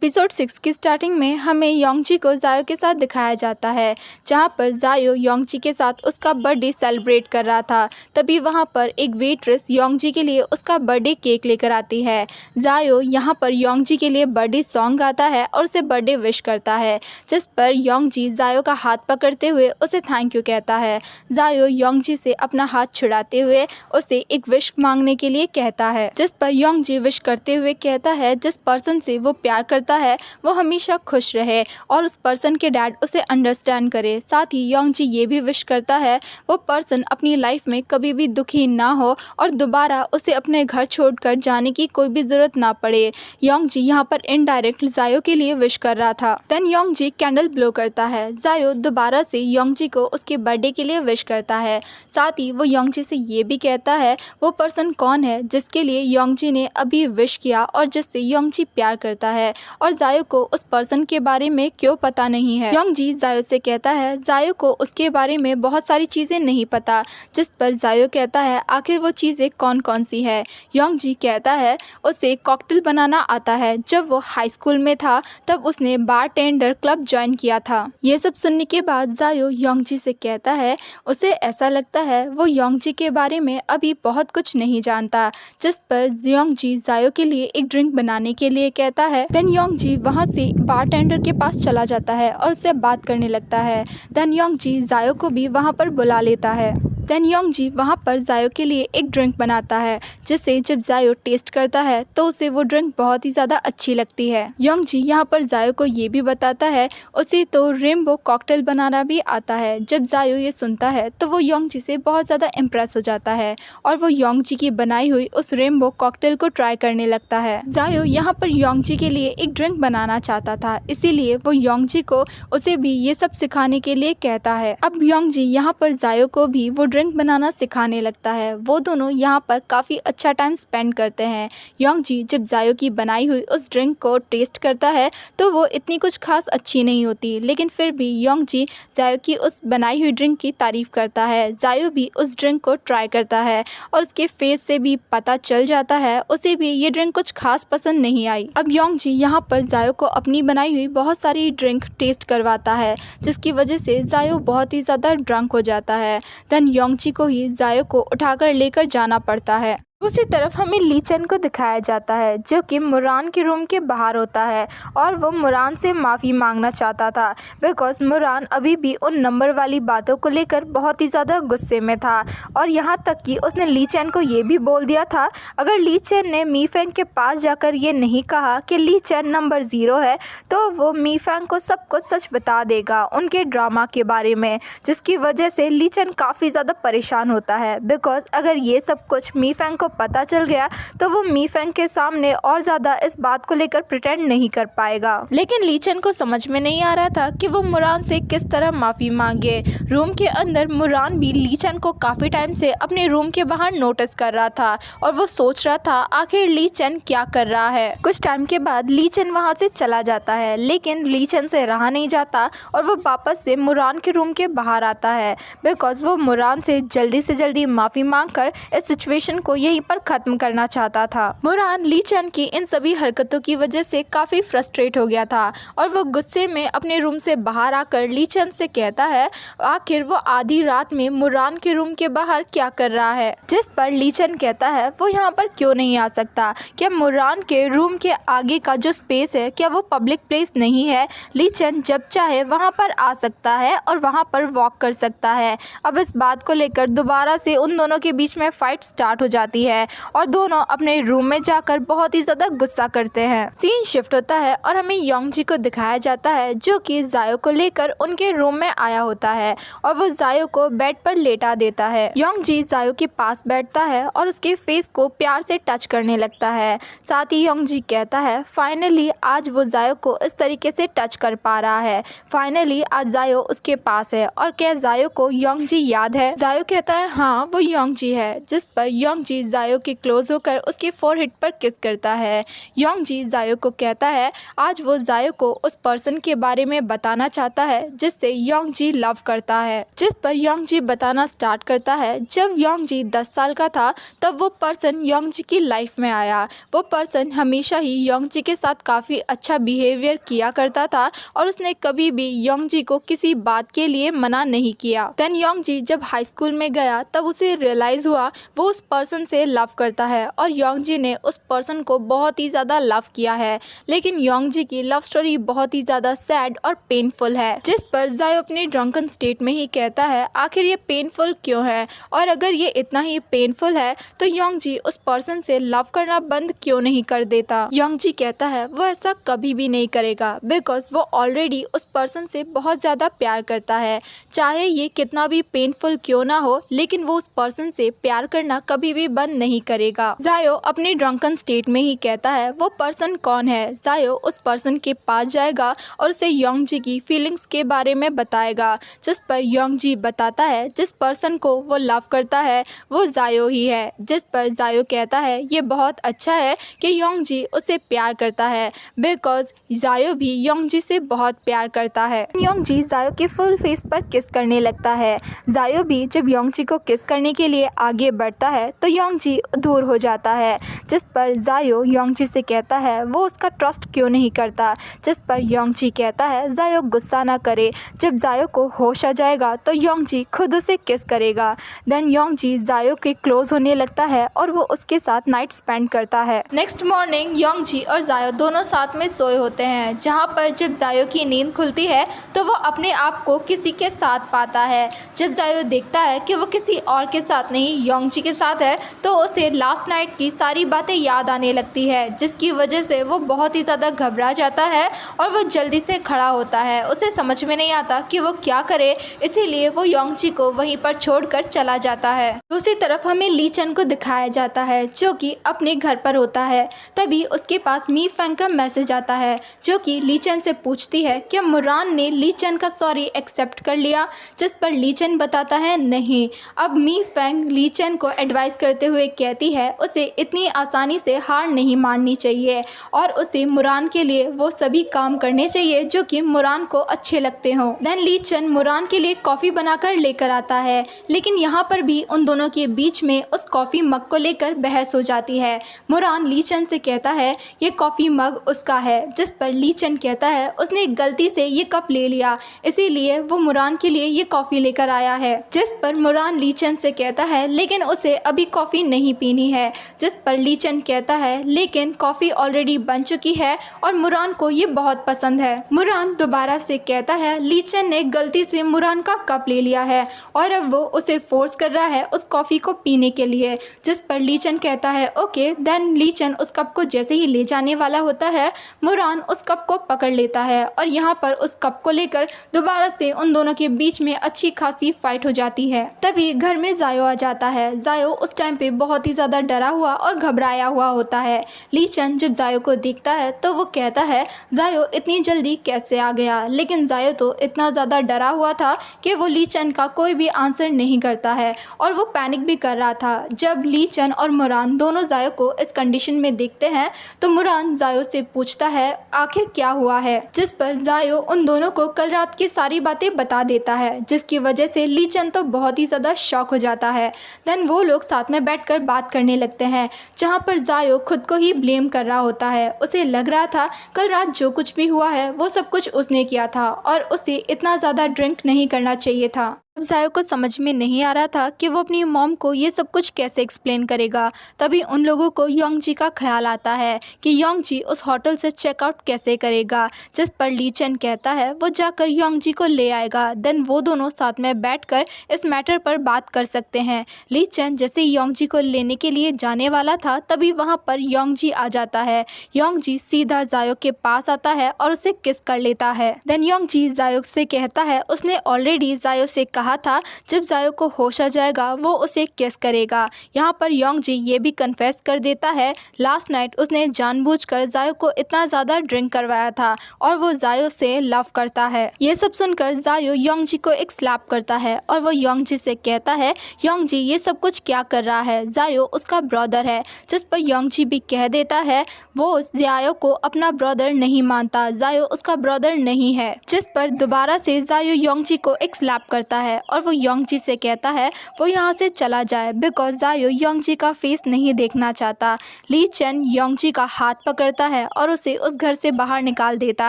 Episode 6 की starting में हमें योंगजी को जायो के साथ दिखाया जाता है, जहां पर जायो योंगजी के साथ उसका बर्थडे सेलिब्रेट कर रहा था। तभी वहां पर एक वेट्रेस योंगजी के लिए उसका बर्थडे केक लेकर आती है। जायो यहां पर योंगजी के लिए बर्थडे सॉन्ग गाता है और उसे बर्थडे विश करता है, जिस पर योंगजी जायो का हाथ पकड़ते हुए उसे थैंक यू कहता है। जायो योंगजी से अपना हाथ छुड़ाते हुए उसे एक विश मांगने के लिए कहता है, जिस पर योंगजी विश करते हुए कहता है जिस पर्सन से वो प्यार करता है वो हमेशा खुश रहे और उस पर्सन के डैड उसे अंडरस्टैंड करे। साथ ही योंगजी ये भी विश करता है वो पर्सन अपनी लाइफ में कभी भी दुखी ना हो और दोबारा उसे अपने घर छोड़कर जाने की कोई भी जरूरत ना पड़े। योंगजी यहाँ पर इनडायरेक्ट जायो के लिए विश कर रहा था। देन योंगजी कैंडल ब्लो करता है। जायो दोबारा से योंगजी को उसके बर्थडे के लिए विश करता है। साथ ही वो योंगजी से ये भी कहता है वो पर्सन कौन है जिसके लिए योंगजी ने अभी विश किया और जिससे योंगजी प्यार करता है और जायो को उस पर्सन के बारे में क्यों पता नहीं है। योंगजी जायो से कहता है जायो को उसके बारे में बहुत सारी चीज़ें नहीं पता, जिस पर जायो कहता है आखिर वो चीज़ें कौन कौन सी है। योंगजी कहता है उसे कॉकटेल बनाना आता है। जब वो हाई स्कूल में था तब उसने बारटेंडर क्लब ज्वाइन किया था। ये सब सुनने के बाद जायो योंगजी से कहता है उसे ऐसा लगता है वो योंगजी के बारे में अभी बहुत कुछ नहीं जानता, जिस पर योंगजी जायो के लिए एक ड्रिंक बनाने के लिए कहता है। देन योंगजी वहाँ से बारटेंडर के पास चला जाता है और उससे बात करने लगता है। देन योंगजी जायो को भी वहाँ पर बुला लेता है। देन योंगजी वहाँ पर जायो के लिए एक ड्रिंक बनाता है, जिसे जब जायो टेस्ट करता है तो उसे वो ड्रिंक बहुत ही ज़्यादा अच्छी लगती है। योंगजी यहाँ पर जायो को ये भी बताता है उसे तो रेनबो कॉकटेल बनाना भी आता है। जब जायो ये सुनता है तो वो योंगजी से बहुत ज़्यादा इम्प्रेस हो जाता है और वो योंगजी की बनाई हुई उस रेनबो कॉकटेल को ट्राई करने लगता है। जायो यहाँ पर योंगजी के लिए एक ड्रिंक बनाना चाहता था, इसीलिए वो योंगजी को उसे भी ये सब सिखाने के लिए कहता है। अब योंगजी यहाँ पर जायो को भी वो ड्रिंक बनाना सिखाने लगता है। वो दोनों यहाँ पर काफ़ी अच्छा टाइम स्पेंड करते हैं। योंगजी जब जायो की बनाई हुई उस ड्रिंक को टेस्ट करता है तो वो इतनी कुछ खास अच्छी नहीं होती, लेकिन फिर भी योंगजी जायो की उस बनाई हुई ड्रिंक की तारीफ़ करता है। जायो भी उस ड्रिंक को ट्राई करता है और उसके फेस से भी पता चल जाता है उसे भी ये ड्रिंक कुछ खास पसंद नहीं आई। अब योंगजी यहाँ पर जायो को अपनी बनाई हुई बहुत सारी ड्रिंक टेस्ट करवाता है, जिसकी वजह से जायो बहुत ही ज़्यादा ड्रंक हो जाता है। देन योंगजी को ही जायो को उठाकर लेकर जाना पड़ता है। दूसरी तरफ हमें ली चेन को दिखाया जाता है जो कि मुरान के रूम के बाहर होता है और वो मुरान से माफ़ी मांगना चाहता था, बिकॉज मुरान अभी भी उन नंबर वाली बातों को लेकर बहुत ही ज़्यादा गुस्से में था। और यहाँ तक कि उसने ली चेन को ये भी बोल दिया था अगर ली चेन ने मी फैंग के पास जाकर ये नहीं कहा कि ली चेन नंबर 0 है तो वो मी फैंग को सब कुछ सच बता देगा उनके ड्रामा के बारे में, जिसकी वजह से ली चेन काफ़ी ज़्यादा परेशान होता है। बिकॉज अगर ये सब कुछ मी फैंग को पता चल गया तो वो मी फैंग के सामने और ज़्यादा इस बात को लेकर प्रिटेंड नहीं कर पाएगा। लेकिन ली चेन को समझ में नहीं आ रहा था कि वो मुरान से किस तरह माफ़ी मांगे। रूम के अंदर मुरान भी ली चेन को काफ़ी टाइम से अपने रूम के बाहर नोटिस कर रहा था और वो सोच रहा था आखिर ली चेन क्या कर रहा है। कुछ टाइम के बाद ली चेन वहाँ से चला जाता है, लेकिन ली चेन से रहा नहीं जाता और वो वापस से मुरान के रूम के बाहर आता है, बिकॉज वो मुरान से जल्दी माफ़ी मांग कर इस सिचुएशन को यहीं पर खत्म करना चाहता था। मुरान ली चेन की इन सभी हरकतों की वजह से काफी फ्रस्ट्रेट हो गया था और वो गुस्से में अपने रूम से बाहर आकर ली चेन से कहता है आखिर वो आधी रात में मुरान के रूम के बाहर क्या कर रहा है। जिस पर ली चेन कहता है वो यहाँ पर क्यों नहीं आ सकता, क्या मुरान के रूम के आगे का जो स्पेस है क्या वो पब्लिक प्लेस नहीं है। ली चेन जब चाहे वहाँ पर आ सकता है और वहाँ पर वॉक कर सकता है। अब इस बात को लेकर दोबारा से उन दोनों के बीच में फाइट स्टार्ट हो जाती है और दोनों अपने रूम में जाकर बहुत ही ज़्यादा गुस्सा करते हैं। सीन शिफ्ट होता है और हमें योंगजी को दिखाया जाता है जो कि जायो को लेकर उनके रूम में आया होता है और वो जायो को बेड पर लेटा देता है। योंगजी जायो के पास बैठता है और उसके फेस को प्यार से टच करने लगता है। साथ ही योंगजी कहता है फाइनली आज वो जायो को इस तरीके से टच कर पा रहा है, फाइनली आज जायो उसके पास है। और क्या जायो को योंगजी याद है। जायो कहता है हाँ वो योंगजी है, जिस पर योंगजी जायो के क्लोज होकर उसके फोरहेड पर किस करता है। योंगजी जायो को कहता है आज वो जायो को उस पर्सन के बारे में बताना चाहता है जिससे योंगजी लव करता है। जिस पर योंगजी बताना स्टार्ट करता है जब योंगजी 10 साल का था तब वो पर्सन योंगजी की लाइफ में आया। वो पर्सन हमेशा ही योंगजी के साथ काफ़ी अच्छा बिहेवियर किया करता था और उसने कभी भी योंगजी को किसी बात के लिए मना नहीं किया। देन योंगजी जब हाई स्कूल में गया तब उसे रियलाइज़ हुआ वो उस पर्सन से लव करता है और योंगजी ने उस पर्सन को बहुत ही ज़्यादा लव किया है। लेकिन योंगजी की लव स्टोरी बहुत ही ज़्यादा सैड और पेनफुल है। जिस पर जायो अपने ड्रंकन स्टेट में ही कहता है आखिर ये पेनफुल क्यों है और अगर ये इतना ही पेनफुल है तो योंगजी उस पर्सन से लव करना बंद क्यों नहीं कर देता। योंगजी कहता है वो ऐसा कभी भी नहीं करेगा बिकॉज वो ऑलरेडी उस पर्सन से बहुत ज़्यादा प्यार करता है। चाहे ये कितना भी पेनफुल क्यों ना हो लेकिन वो उस पर्सन से प्यार करना कभी भी बंद नहीं करेगा। जायो अपने ड्रंकन स्टेट में ही कहता है वो पर्सन कौन है। जायो उस पर्सन के पास जाएगा और उसे योंगजी की फीलिंग्स के बारे में बताएगा। जिस पर योंगजी बताता है जिस पर्सन को वो लव करता है वो जायो ही है। जिस पर जायो कहता है ये बहुत अच्छा है कि योंगजी उसे प्यार करता है बिकॉज जायो भी योंगजी से बहुत प्यार करता है। योंगजी जायो के फुल फेस पर किस करने लगता है। जायो भी जब योंगजी को किस करने के लिए आगे बढ़ता है तो योंगजी दूर हो जाता है। जिस पर जायो योंगजी से कहता है वो उसका ट्रस्ट क्यों नहीं करता। जिस पर योंगजी कहता है जायो गुस्सा ना करे, जब जायो को होश आ जाएगा तो योंगजी खुद उसे किस करेगा। देन योंगजी जायो के क्लोज होने लगता है और वो उसके साथ नाइट स्पेंड करता है। नेक्स्ट मॉर्निंग योंगजी और जायो दोनों साथ में सोए होते हैं जहाँ पर जब जायो की नींद खुलती है तो वो अपने आप को किसी के साथ पाता है। जब जायो देखता है कि वो किसी और के साथ नहीं योंगजी के साथ है तो उसे लास्ट नाइट की सारी बातें याद आने लगती है जिसकी वजह से वो बहुत ही ज़्यादा घबरा जाता है और वो जल्दी से खड़ा होता है। उसे समझ में नहीं आता कि वो क्या करे, इसीलिए वो योंगजी को वहीं पर छोड़कर चला जाता है। दूसरी तरफ हमें ली चन को दिखाया जाता है जो कि अपने घर पर होता है। तभी उसके पास मी फेंग का मैसेज आता है जो कि ली चन से पूछती है कि मुरान ने ली चन का सॉरी एक्सेप्ट कर लिया। जिस पर ली चन बताता है नहीं। अब मी फेंग ली चन को एडवाइस करते हुए कहती है उसे इतनी आसानी से हार नहीं माननी चाहिए और उसे मुरान के लिए वो सभी काम करने चाहिए जो कि मुरान को अच्छे लगते हों। देन ली चन मुरान के लिए कॉफ़ी बनाकर लेकर आता है लेकिन यहाँ पर भी उन दोनों के बीच में उस कॉफ़ी मग को लेकर बहस हो जाती है। मुरान ली चन से कहता है ये कॉफ़ी मग उसका है। जिस पर ली चन कहता है उसने गलती से ये कप ले लिया इसीलिए वो मुरान के लिए ये कॉफ़ी लेकर आया है। जिस पर मुरान ली चन से कहता है लेकिन उसे अभी कॉफ़ी नहीं पीनी है। जिस पर ली चन कहता है लेकिन कॉफ़ी ऑलरेडी बन चुकी है और मुरान को ये बहुत पसंद है। मुरान दोबारा से कहता है ली चन ने गलती से मुरान का कप ले लिया है और अब वो उसे फोर्स कर रहा है उस कॉफ़ी को पीने के लिए। जिस पर ली चन कहता है ओके। देन ली चन उस कप को जैसे ही ले जाने वाला होता है मुरान उस कप को पकड़ लेता है और यहाँ पर उस कप को लेकर दोबारा से उन दोनों के बीच में अच्छी खासी फाइट हो जाती है। तभी घर में जायो आ जाता है। जायो उस टाइम पे बहुत ही ज़्यादा डरा हुआ और घबराया हुआ होता है। ली चन जब जायो को देखता है तो वो कहता है जायो इतनी जल्दी कैसे आ गया। लेकिन जायो तो इतना ज़्यादा डरा हुआ था कि वो ली चन का कोई भी आंसर नहीं करता है और वो पैनिक भी कर रहा था। जब ली चन और मुरान दोनों जायो को इस कंडीशन में देखते हैं तो मुरान जायो से पूछता है आखिर क्या हुआ है। जिस पर जायो उन दोनों को कल रात की सारी बातें बता देता है जिसकी वजह से ली चन तो बहुत ही ज़्यादा शॉक हो जाता है। देन वो लोग साथ में बैठकर बात करने लगते हैं जहाँ पर जायो खुद को ही ब्लेम कर रहा होता है। उसे लग रहा था कल रात जो कुछ भी हुआ है वो सब कुछ उसने किया था और उसे इतना ज़्यादा ड्रिंक नहीं करना चाहिए था। अब जायो को समझ में नहीं आ रहा था कि वो अपनी मॉम को ये सब कुछ कैसे एक्सप्लेन करेगा। तभी उन लोगों को योंगजी का ख्याल आता है कि योंगजी उस होटल से चेकआउट कैसे करेगा। जिस पर ली चन कहता है वो जाकर योंगजी को ले आएगा। देन वो दोनों साथ में बैठकर इस मैटर पर बात कर सकते हैं। ली चन जैसे योंगजी को लेने के लिए जाने वाला था तभी वहाँ पर योंगजी आ जाता है। योंगजी सीधा जायो के पास आता है और उसे किस कर लेता है। देन योंगजी जायो से कहता है उसने ऑलरेडी जायो से कहा कहा था जब जायो को होश आ जाएगा वो उसे किस करेगा। यहाँ पर योंगजी ये भी कन्फेस कर देता है लास्ट नाइट उसने जानबूझकर जायो को इतना ज़्यादा ड्रिंक करवाया था और वो जायो से लव करता है। ये सब सुनकर जायो योंगजी को एक स्लैप करता है और वो योंगजी से कहता है योंगजी ये सब कुछ क्या कर रहा है, जायो उसका ब्रदर है। जिस पर योंगजी भी कह देता है वो जायो को अपना ब्रदर नहीं मानता, जायो उसका ब्रदर नहीं है। जिस पर दोबारा से जायो योंगजी को एक स्लैप करता है और वो योंगजी से कहता है वो यहाँ से चला जाए बिकॉज जायो योंगजी का फेस नहीं देखना चाहता। ली चेन योंगजी का हाथ पकड़ता है और उसे उस घर से बाहर निकाल देता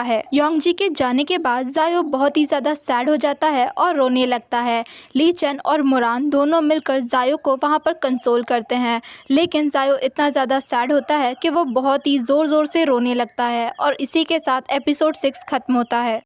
है। योंगजी के जाने के बाद जायो बहुत ही ज़्यादा सैड हो जाता है और रोने लगता है। ली चेन और मुरान दोनों मिलकर जायो को वहाँ पर कंसोल करते हैं, लेकिन जायो इतना ज़्यादा सैड होता है कि वो बहुत ही ज़ोर ज़ोर से रोने लगता है और इसी के साथ एपिसोड 6 खत्म होता है।